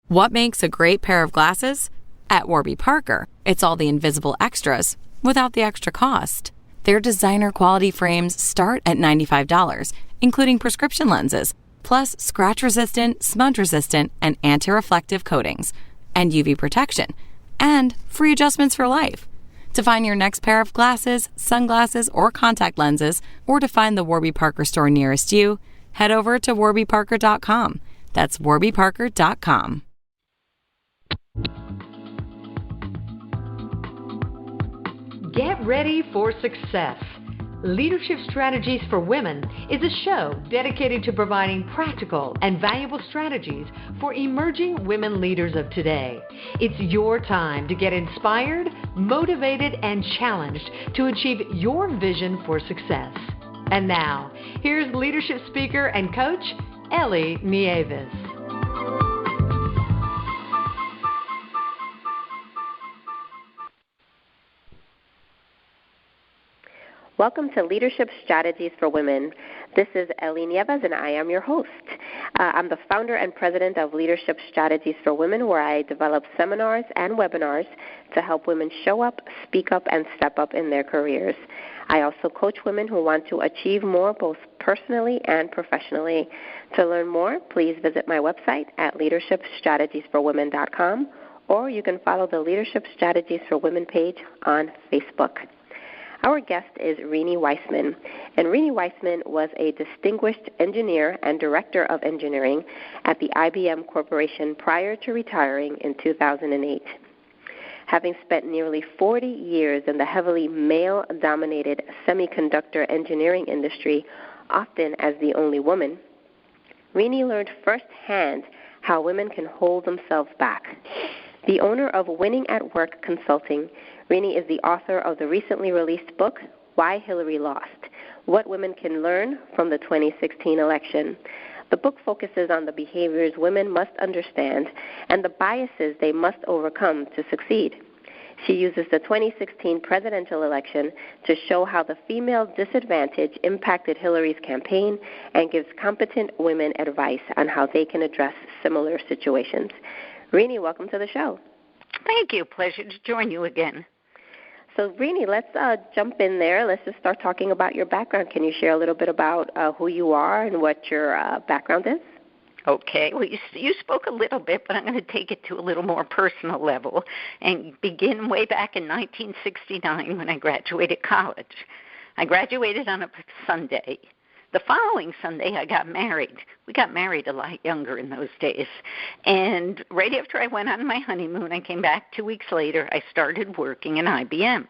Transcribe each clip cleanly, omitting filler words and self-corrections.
What makes a great pair of glasses? At Warby Parker, it's all the invisible extras without the extra cost. Their designer quality frames start at $95, including prescription lenses, plus scratch-resistant, smudge-resistant, and anti-reflective coatings, and UV protection, and free adjustments for life. To find your next pair of glasses, sunglasses, or contact lenses, or to find the Warby Parker store nearest you, head over to warbyparker.com. That's warbyparker.com. Get ready for success. Leadership Strategies for Women is a show dedicated to providing practical and valuable strategies for emerging women leaders of today. It's your time to get inspired, motivated, and challenged to achieve your vision for success. And now, here's leadership speaker and coach, Ellie Nieves. Welcome to Leadership Strategies for Women. This is Ellie Nieves, and I am your host. I'm the founder and president of Leadership Strategies for Women, where I develop seminars and webinars to help women show up, speak up, and step up in their careers. I also coach women who want to achieve more, both personally and professionally. To learn more, please visit my website at leadershipstrategiesforwomen.com, or you can follow the Leadership Strategies for Women page on Facebook. Our guest is Renee Weisman, and Renee Weisman was a distinguished engineer and director of engineering at the IBM Corporation prior to retiring in 2008. Having spent nearly 40 years in the heavily male-dominated semiconductor engineering industry, often as the only woman, Renee learned firsthand how women can hold themselves back. The owner of Winning at Work Consulting, Renee is the author of the recently released book, Why Hillary Lost: What Women Can Learn from the 2016 Election. The book focuses on the behaviors women must understand and the biases they must overcome to succeed. She uses the 2016 presidential election to show how the female disadvantage impacted Hillary's campaign and gives competent women advice on how they can address similar situations. Renee, welcome to the show. Thank you. Pleasure to join you again. So, Renee, let's jump in there. Let's just start talking about your background. Can you share a little bit about who you are and what your background is? Okay. Well, you spoke a little bit, but I'm going to take it to a little more personal level and begin way back in 1969 when I graduated college. I graduated on a Sunday. The following Sunday, I got married. We got married a lot younger in those days. And right after I went on my honeymoon, I came back 2 weeks later. I started working in IBM.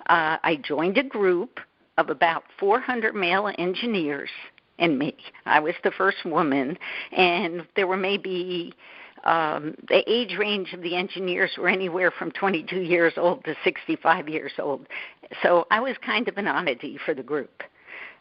I joined a group of about 400 male engineers and me. I was the first woman, and there were maybe the age range of the engineers were anywhere from 22 years old to 65 years old. So I was kind of an oddity for the group.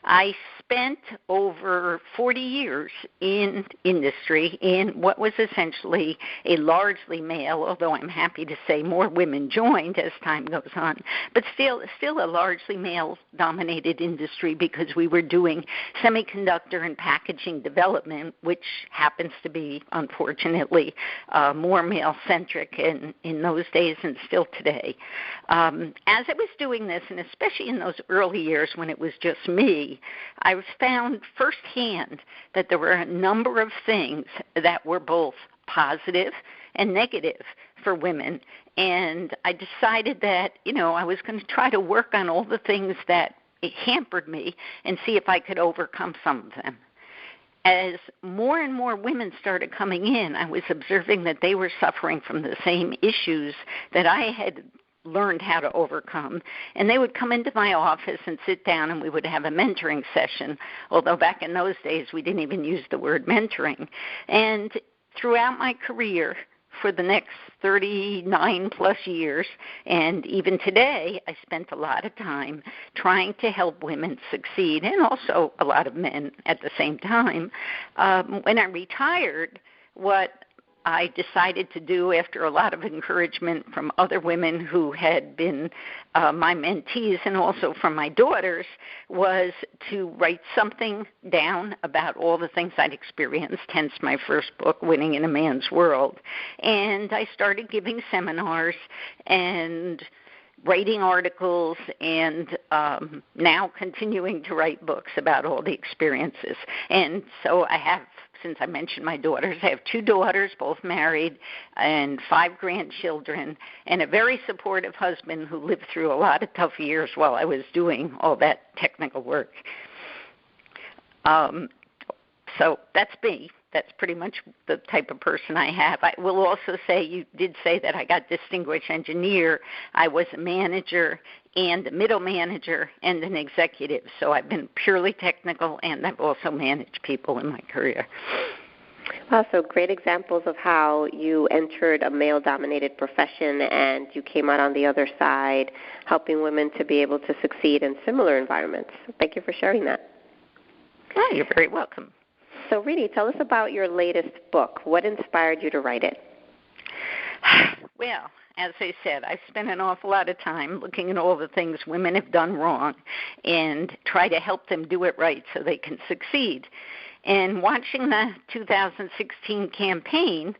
I spent over 40 years in industry in what was essentially a largely male, although I'm happy to say more women joined as time goes on, but still a largely male-dominated industry because we were doing semiconductor and packaging development, which happens to be, unfortunately, more male-centric in those days and still today. As I was doing this, and especially in those early years when it was just me, I found firsthand that there were a number of things that were both positive and negative for women. And I decided that, I was going to try to work on all the things that hampered me and see if I could overcome some of them. As more and more women started coming in, I was observing that they were suffering from the same issues that I had learned how to overcome, and they would come into my office and sit down and we would have a mentoring session, although back in those days we didn't even use the word mentoring. And throughout my career for the next 39 plus years, and even today, I spent a lot of time trying to help women succeed, and also a lot of men at the same time. When I retired, what I decided to do, after a lot of encouragement from other women who had been my mentees and also from my daughters, was to write something down about all the things I'd experienced, hence my first book, Winning in a Man's World. And I started giving seminars and writing articles, and now continuing to write books about all the experiences. And so I have, since I mentioned my daughters, I have 2 daughters, both married, and 5 grandchildren, and a very supportive husband who lived through a lot of tough years while I was doing all that technical work. So that's me. That's pretty much the type of person I have. I will also say, you did say that I got distinguished engineer. I was a manager and a middle manager and an executive. So I've been purely technical, and I've also managed people in my career. Wow, so great examples of how you entered a male-dominated profession and you came out on the other side, helping women to be able to succeed in similar environments. Thank you for sharing that. Oh, you're very welcome. So, Renee, tell us about your latest book. What inspired you to write it? Well, as I said, I've spent an awful lot of time looking at all the things women have done wrong and try to help them do it right so they can succeed. And watching the 2016 campaign,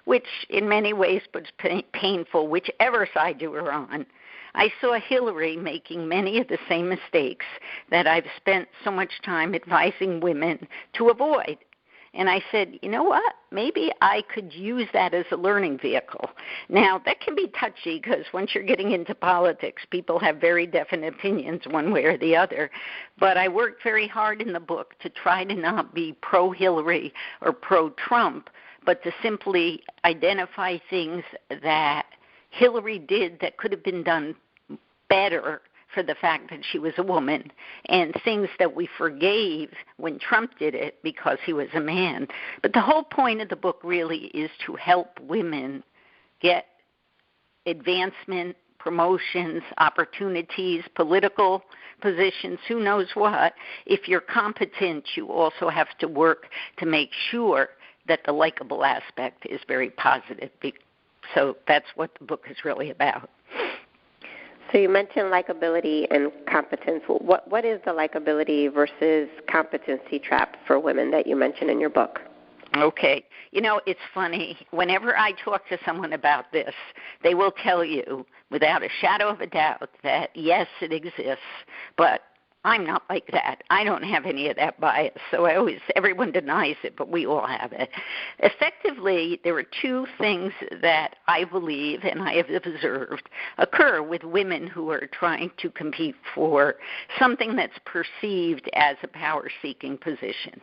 which in many ways was painful, whichever side you were on, I saw Hillary making many of the same mistakes that I've spent so much time advising women to avoid. And I said, you know what, maybe I could use that as a learning vehicle. Now, that can be touchy because once you're getting into politics, people have very definite opinions one way or the other. But I worked very hard in the book to try to not be pro-Hillary or pro-Trump, but to simply identify things that Hillary did that could have been done better for the fact that she was a woman, and things that we forgave when Trump did it because he was a man. But the whole point of the book really is to help women get advancement, promotions, opportunities, political positions, who knows what. If you're competent, you also have to work to make sure that the likable aspect is very positive. So that's what the book is really about. So you mentioned likability and competence. What is the likability versus competency trap for women that you mentioned in your book? Okay. You know, it's funny. Whenever I talk to someone about this, they will tell you without a shadow of a doubt that, yes, it exists, but I'm not like that. I don't have any of that bias. So everyone denies it, but we all have it. Effectively, there are 2 things that I believe and I have observed occur with women who are trying to compete for something that's perceived as a power-seeking position.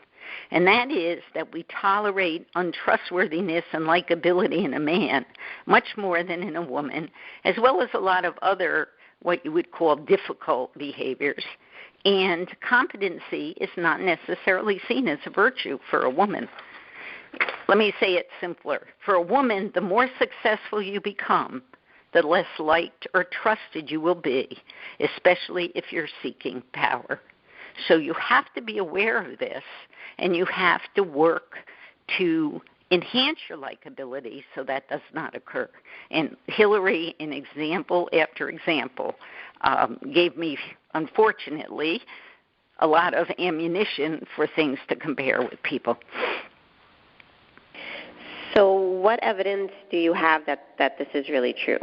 And that is that we tolerate untrustworthiness and likability in a man much more than in a woman, as well as a lot of other what you would call difficult behaviors. And competency is not necessarily seen as a virtue for a woman. Let me say it simpler. For a woman, the more successful you become, the less liked or trusted you will be, especially if you're seeking power. So you have to be aware of this, and you have to work to enhance your likability so that does not occur. And Hillary, in example after example, gave me, unfortunately, a lot of ammunition for things to compare with people. So what evidence do you have that this is really true?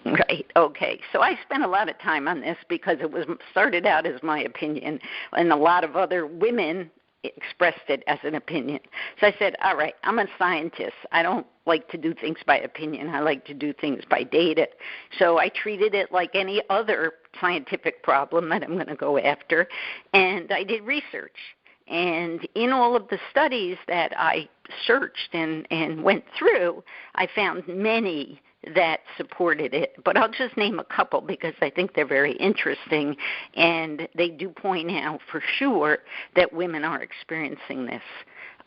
Right. Okay. So I spent a lot of time on this because it was started out as my opinion, and a lot of other women expressed it as an opinion. So I said, all right, I'm a scientist. I don't like to do things by opinion. I like to do things by data. So I treated it like any other scientific problem that I'm going to go after, and I did research. And in all of the studies that I searched and went through, I found many that supported it. But I'll just name a couple because I think they're very interesting, and they do point out for sure that women are experiencing this.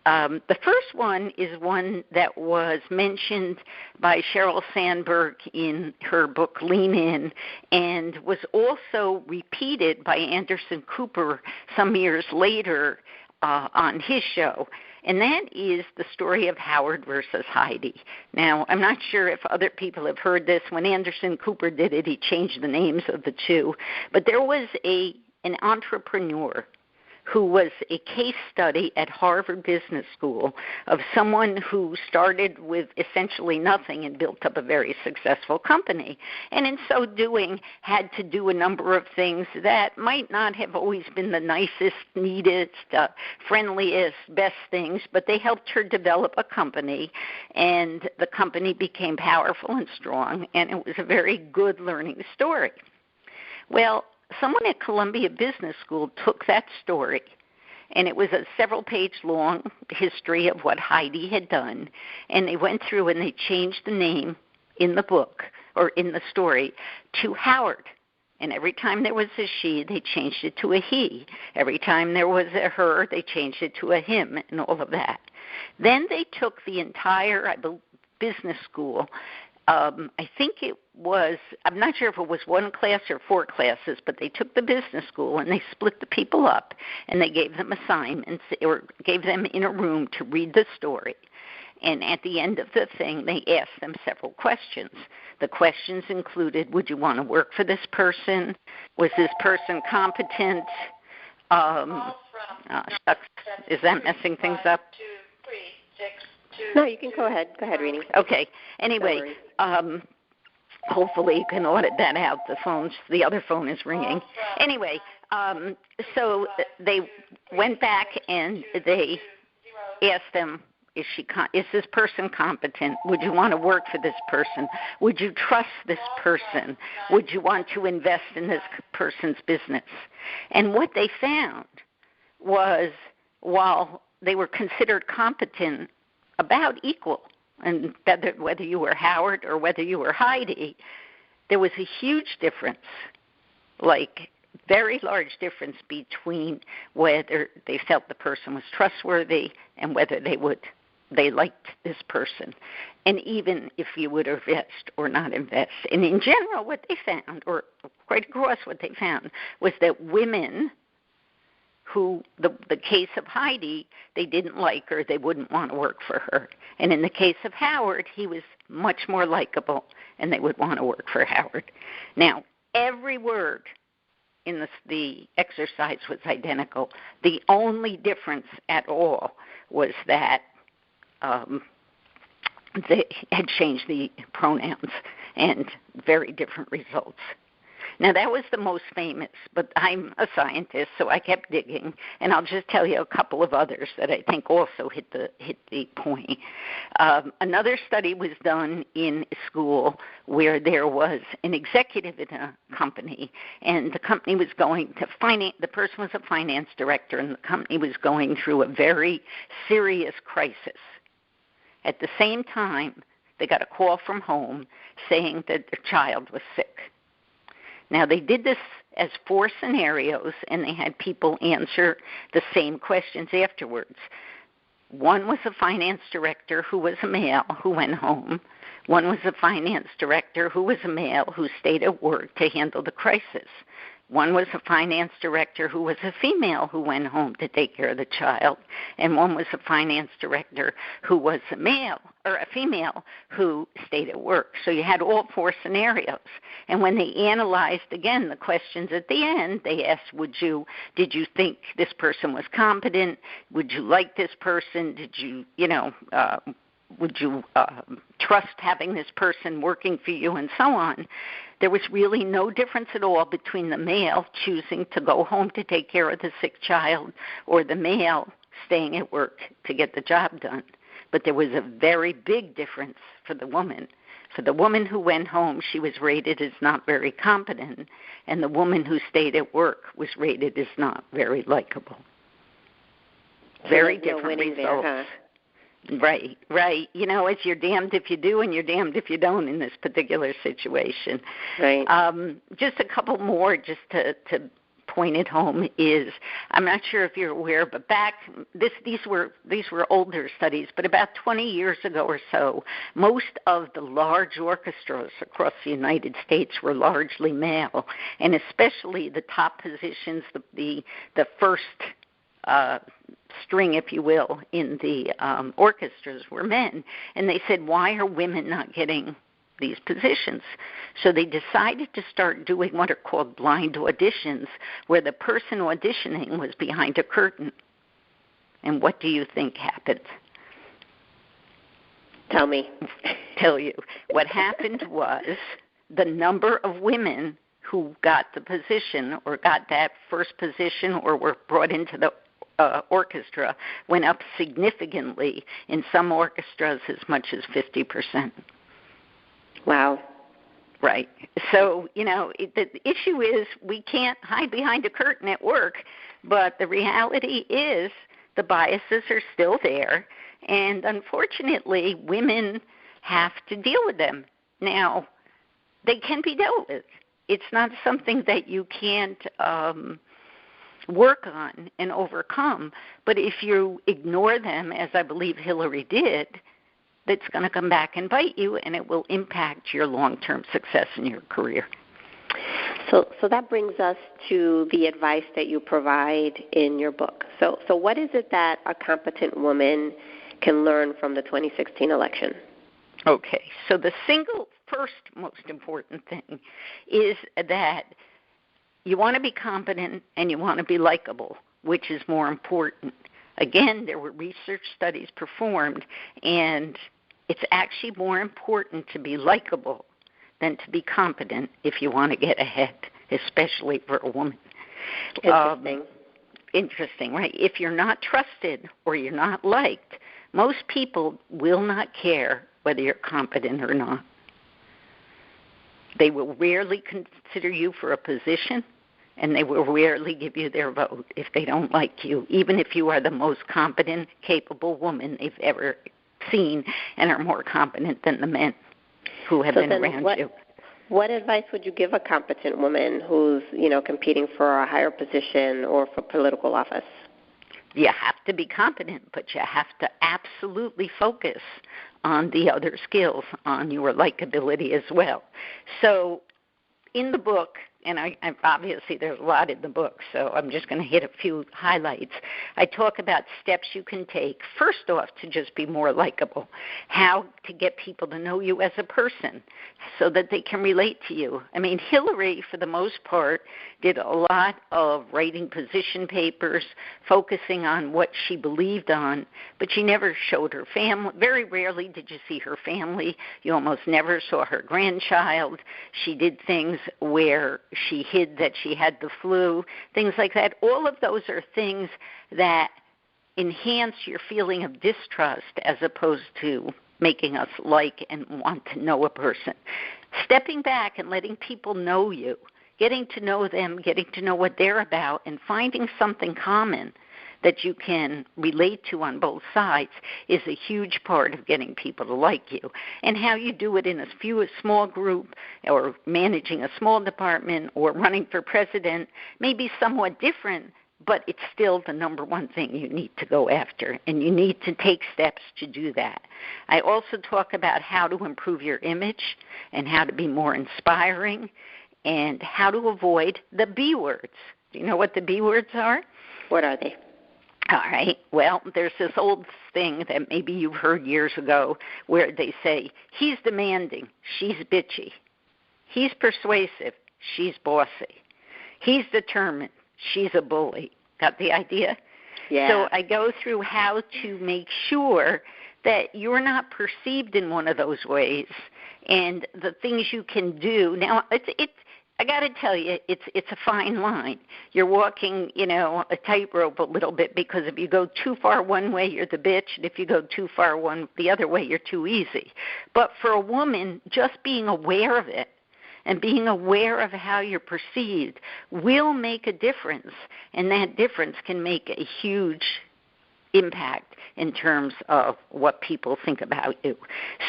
The first one is one that was mentioned by Sheryl Sandberg in her book Lean In, and was also repeated by Anderson Cooper some years later on his show. and that is the story of Howard versus Heidi. Now, I'm not sure if other people have heard this. When Anderson Cooper did it, he changed the names of the two. But there was an entrepreneur who was a case study at Harvard Business School of someone who started with essentially nothing and built up a very successful company. And in so doing, had to do a number of things that might not have always been the nicest, neatest, friendliest, best things, but they helped her develop a company, and the company became powerful and strong, and it was a very good learning story. Well, someone at Columbia Business School took that story, and it was a several-page long history of what Heidi had done, and they went through and they changed the name in the book, or in the story, to Howard. And every time there was a she, they changed it to a he. Every time there was a her, they changed it to a him, and all of that. Then they took the entire business school. I think it was, I'm not sure if it was one class or four classes, but they took the business school and they split the people up and they gave them assignments or gave them in a room to read the story. And at the end of the thing, they asked them several questions. The questions included, would you want to work for this person? Was this person competent? Shucks, is that messing things up? 2, 3, 6, 2. No, you can go ahead. Go ahead, Renee. Okay. Anyway, hopefully you can audit that out. The other phone is ringing. Anyway, so they went back and they asked them, is this person competent? Would you want to work for this person? Would you trust this person? Would you want to invest in this person's business? And what they found was, while they were considered competent, about equal, and whether you were Howard or whether you were Heidi, there was a huge difference, like very large difference between whether they felt the person was trustworthy and whether they liked this person, and even if you would invest or not invest. And in general, what they found, or quite across what they found, was that women who, the case of Heidi, they didn't like her, they wouldn't want to work for her. And in the case of Howard, he was much more likable, and they would want to work for Howard. Now, every word in the exercise was identical. The only difference at all was that they had changed the pronouns, and very different results. Now, that was the most famous, but I'm a scientist, so I kept digging, and I'll just tell you a couple of others that I think also hit the point. Another study was done in a school where there was an executive in a company, and the company was going to the person was a finance director, and the company was going through a very serious crisis. At the same time, they got a call from home saying that their child was sick. Now, they did this as 4 scenarios, and they had people answer the same questions afterwards. One was a finance director who was a male who went home. One was a finance director who was a male who stayed at work to handle the crisis. One was a finance director who was a female who went home to take care of the child, and one was a finance director who was a female who stayed at work. So you had all 4 scenarios. And when they analyzed, again, the questions at the end, they asked, did you think this person was competent? Would you like this person? Did you, would you trust having this person working for you, and so on? There was really no difference at all between the male choosing to go home to take care of the sick child or the male staying at work to get the job done. But there was a very big difference for the woman. For the woman who went home, she was rated as not very competent, and the woman who stayed at work was rated as not very likable. Very different results. There, huh? Right. It's you're damned if you do and you're damned if you don't in this particular situation. Right. Just a couple more just to point it home is, I'm not sure if you're aware, but these were older studies, but about 20 years ago or so, most of the large orchestras across the United States were largely male, and especially the top positions, the first string, if you will, in the orchestras were men. And they said, why are women not getting these positions? So they decided to start doing what are called blind auditions, where the person auditioning was behind a curtain. And what do you think happened? Tell me. Tell you. What happened was the number of women who got the position or got that first position or were brought into the orchestra went up significantly, in some orchestras as much as 50%. Wow. Right. So, the issue is we can't hide behind a curtain at work, but the reality is the biases are still there, and unfortunately women have to deal with them. Now, they can be dealt with. It's not something that you can't work on and overcome, but if you ignore them, as I believe Hillary did, that's going to come back and bite you, and it will impact your long-term success in your career. So that brings us to the advice that you provide in your book. So what is it that a competent woman can learn from the 2016 election? Okay, so the single first most important thing is that you want to be competent and you want to be likable, which is more important. Again, there were research studies performed, and it's actually more important to be likable than to be competent if you want to get ahead, especially for a woman. Interesting, right? If you're not trusted or you're not liked, most people will not care whether you're competent or not. They will rarely consider you for a position, and they will rarely give you their vote if they don't like you, even if you are the most competent, capable woman they've ever seen and are more competent than the men who have been around you. What advice would you give a competent woman who's, competing for a higher position or for political office? You have to be competent, but you have to absolutely focus on the other skills, on your likability as well. So in the book, and I obviously there's a lot in the book, so I'm just going to hit a few highlights. I talk about steps you can take, first off, to just be more likable, how to get people to know you as a person so that they can relate to you. I mean, Hillary, for the most part, did a lot of writing position papers, focusing on what she believed on, but she never showed her family. Very rarely did you see her family. You almost never saw her grandchild. She did things where she hid that she had the flu, things like that. All of those are things that enhance your feeling of distrust as opposed to making us like and want to know a person. Stepping back and letting people know you, getting to know them, getting to know what they're about, and finding something common that you can relate to on both sides is a huge part of getting people to like you. And how you do it in a small group or managing a small department or running for president may be somewhat different, but it's still the number one thing you need to go after, and you need to take steps to do that. I also talk about how to improve your image and how to be more inspiring and how to avoid the B words. Do you know what the B words are? What are they? All right. Well, there's this old thing that maybe you've heard years ago where they say, he's demanding, she's bitchy. He's persuasive, she's bossy. He's determined, she's a bully. Got the idea? Yeah. So I go through how to make sure that you're not perceived in one of those ways and the things you can do. Now, I got to tell you, it's a fine line. You're walking, a tightrope a little bit, because if you go too far one way, you're the bitch, and if you go too far the other way, you're too easy. But for a woman, just being aware of it and being aware of how you're perceived will make a difference, and that difference can make a huge impact in terms of what people think about you.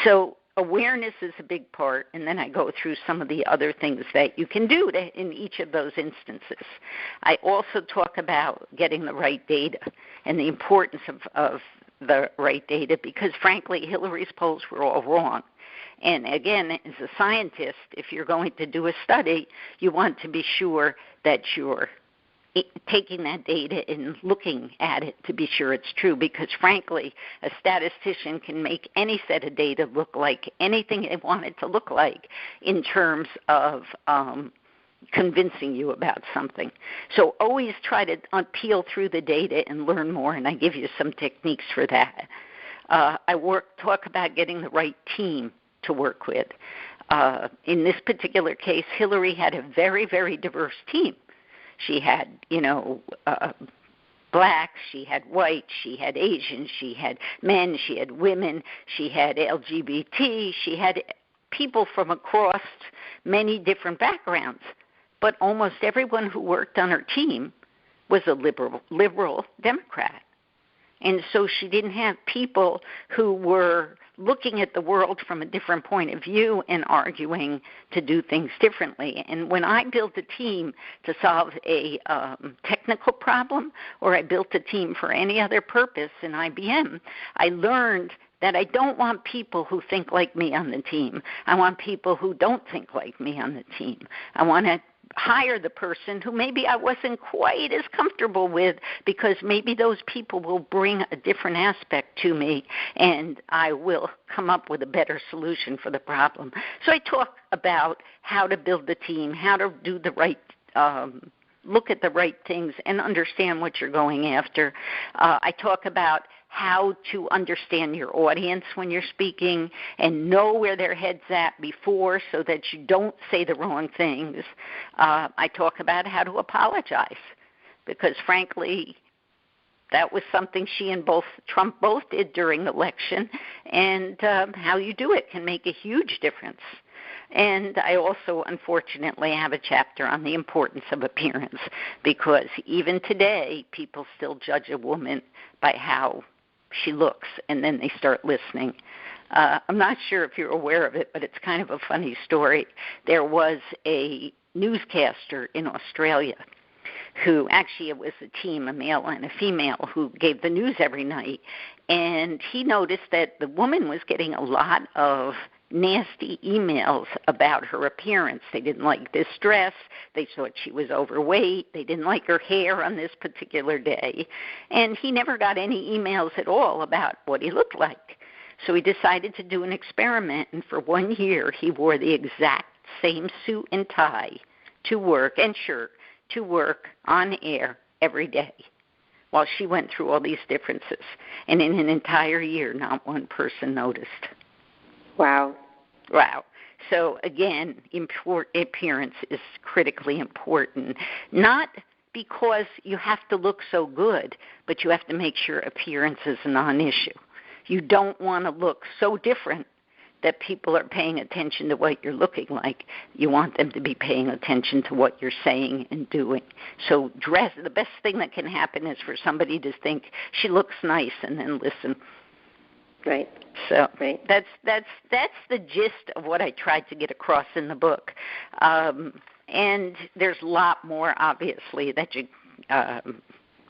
So awareness is a big part, and then I go through some of the other things that you can do in each of those instances. I also talk about getting the right data and the importance of the right data, because, frankly, Hillary's polls were all wrong. And, again, as a scientist, if you're going to do a study, you want to be sure that you're taking that data and looking at it to be sure it's true, because frankly, a statistician can make any set of data look like anything they want it to look like in terms of convincing you about something. So always try to peel through the data and learn more, and I give you some techniques for that. Talk about getting the right team to work with. In this particular case, Hillary had a very, very diverse team. She had, blacks, she had whites, she had Asians, she had men, she had women, she had LGBT, she had people from across many different backgrounds. But almost everyone who worked on her team was a liberal Democrat. And so she didn't have people who were looking at the world from a different point of view and arguing to do things differently. And when I built a team to solve a technical problem, or I built a team for any other purpose in IBM, I learned that I don't want people who think like me on the team. I want people who don't think like me on the team. I want to hire the person who maybe I wasn't quite as comfortable with, because maybe those people will bring a different aspect to me and I will come up with a better solution for the problem. So I talk about how to build the team, how to do the right look at the right things and understand what you're going after. I talk about how to understand your audience when you're speaking and know where their head's at before so that you don't say the wrong things. I talk about how to apologize, because frankly, that was something she and Trump both did during the election, and how you do it can make a huge difference. And I also, unfortunately, have a chapter on the importance of appearance, because even today, people still judge a woman by how she looks, and then they start listening. I'm not sure if you're aware of it, but it's kind of a funny story. There was a newscaster in Australia who, actually it was a team, a male and a female, who gave the news every night, and he noticed that the woman was getting a lot of nasty emails about her appearance. They didn't like this dress. They thought she was overweight. They didn't like her hair on this particular day. And he never got any emails at all about what he looked like. So he decided to do an experiment, and for 1 year he wore the exact same suit and tie to work, and shirt, to work on air every day, while she went through all these differences. And in an entire year, not one person noticed. Wow. So again, appearance is critically important. Not because you have to look so good, but you have to make sure appearance is a non-issue. You don't want to look so different that people are paying attention to what you're looking like. You want them to be paying attention to what you're saying and doing. So the best thing that can happen is for somebody to think she looks nice and then listen. Right. So right. That's the gist of what I tried to get across in the book. And there's a lot more, obviously, that you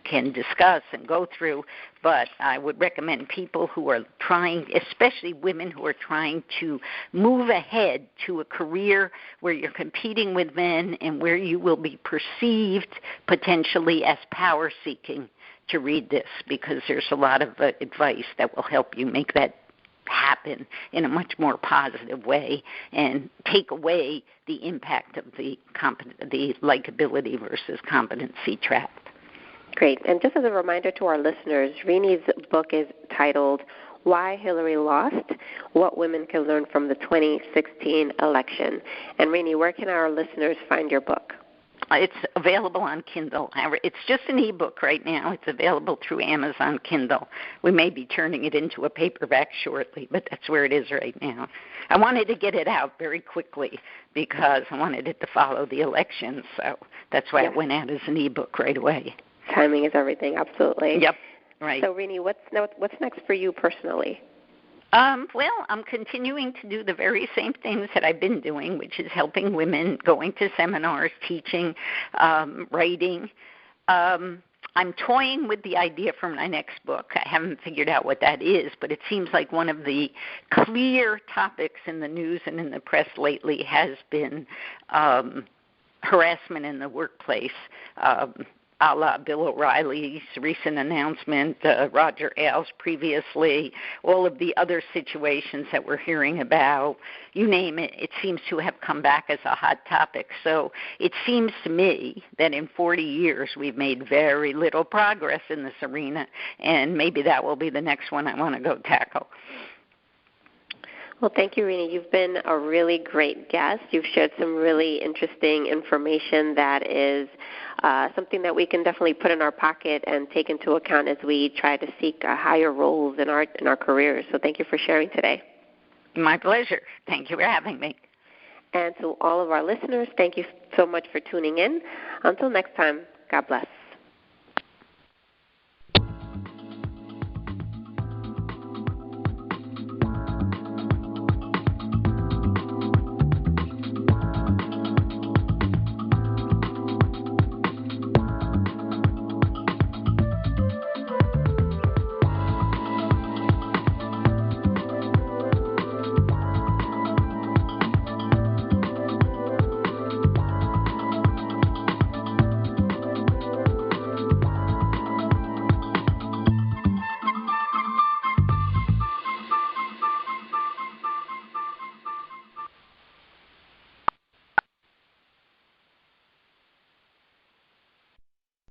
can discuss and go through, but I would recommend people who are trying, especially women who are trying to move ahead to a career where you're competing with men and where you will be perceived potentially as power-seeking, to read this, because there's a lot of advice that will help you make that happen in a much more positive way and take away the impact of the likability versus competency trap. Great. And just as a reminder to our listeners, Renee's book is titled Why Hillary Lost, What Women Can Learn from the 2016 Election. And Renee, where can our listeners find your book? It's available on Kindle. It's just an ebook right now. It's available through Amazon Kindle. We may be turning it into a paperback shortly, but that's where it is right now. I wanted to get it out very quickly because I wanted it to follow the election, so that's why it went out as an ebook right away. Timing is everything, absolutely. Yep, right. So, Renee, what's next for you personally? Well, I'm continuing to do the very same things that I've been doing, which is helping women, going to seminars, teaching, writing. I'm toying with the idea for my next book. I haven't figured out what that is, but it seems like one of the clear topics in the news and in the press lately has been harassment in the workplace. a la Bill O'Reilly's recent announcement, Roger Ailes previously, all of the other situations that we're hearing about, you name it, it seems to have come back as a hot topic. So it seems to me that in 40 years we've made very little progress in this arena, and maybe that will be the next one I want to go tackle. Well, thank you, Renee. You've been a really great guest. You've shared some really interesting information that is something that we can definitely put in our pocket and take into account as we try to seek higher roles in our careers. So thank you for sharing today. My pleasure. Thank you for having me. And to all of our listeners, thank you so much for tuning in. Until next time, God bless.